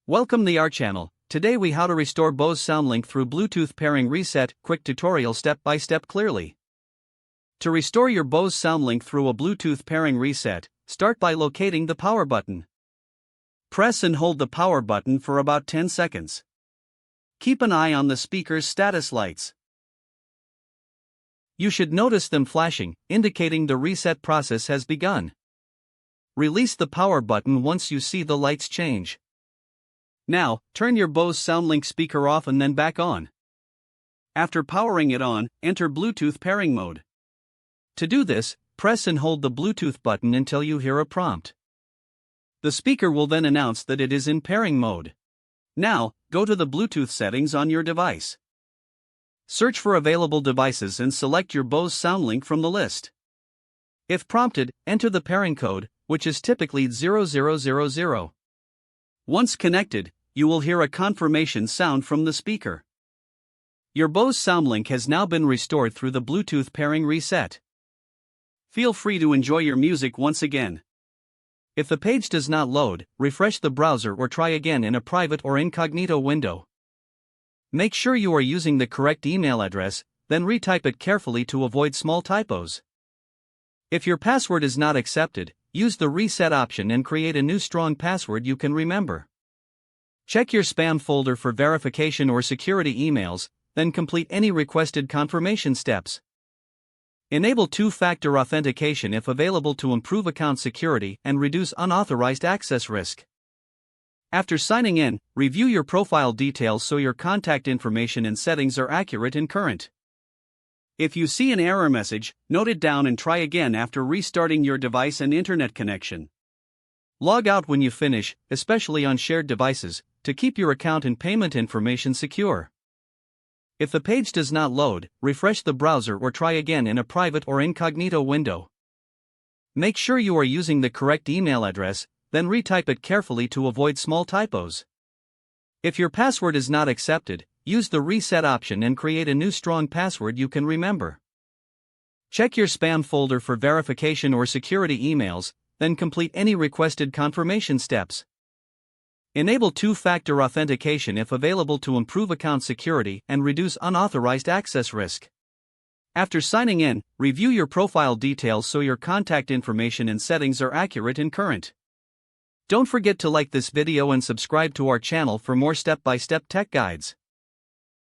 Welcome to our channel. Today we how to restore Bose SoundLink through Bluetooth pairing reset, quick tutorial step by step clearly. To restore your Bose SoundLink through a Bluetooth pairing reset, start by locating the power button. Press and hold the power button for about 10 seconds. Keep an eye on the speaker's status lights. You should notice them flashing, indicating the reset process has begun. Release the power button once you see the lights change. Now, turn your Bose SoundLink speaker off and then back on. After powering it on, enter Bluetooth pairing mode. To do this, press and hold the Bluetooth button until you hear a prompt. The speaker will then announce that it is in pairing mode. Now, go to the Bluetooth settings on your device. Search for available devices and select your Bose SoundLink from the list. If prompted, enter the pairing code, which is typically 0000. Once connected, you will hear a confirmation sound from the speaker. Your Bose SoundLink has now been restored through the Bluetooth pairing reset. Feel free to enjoy your music once again. If the page does not load, refresh the browser or try again in a private or incognito window. Make sure you are using the correct email address, then retype it carefully to avoid small typos. If your password is not accepted, use the reset option and create a new strong password you can remember. Check your spam folder for verification or security emails, then complete any requested confirmation steps. Enable two-factor authentication if available to improve account security and reduce unauthorized access risk. After signing in, review your profile details so your contact information and settings are accurate and current. If you see an error message, note it down and try again after restarting your device and internet connection. Log out when you finish, especially on shared devices, to keep your account and payment information secure. If the page does not load, refresh the browser or try again in a private or incognito window. Make sure you are using the correct email address, then retype it carefully to avoid small typos. If your password is not accepted, use the reset option and create a new strong password you can remember. Check your spam folder for verification or security emails, then complete any requested confirmation steps. Enable two-factor authentication if available to improve account security and reduce unauthorized access risk. After signing in, review your profile details so your contact information and settings are accurate and current. Don't forget to like this video and subscribe to our channel for more step-by-step tech guides.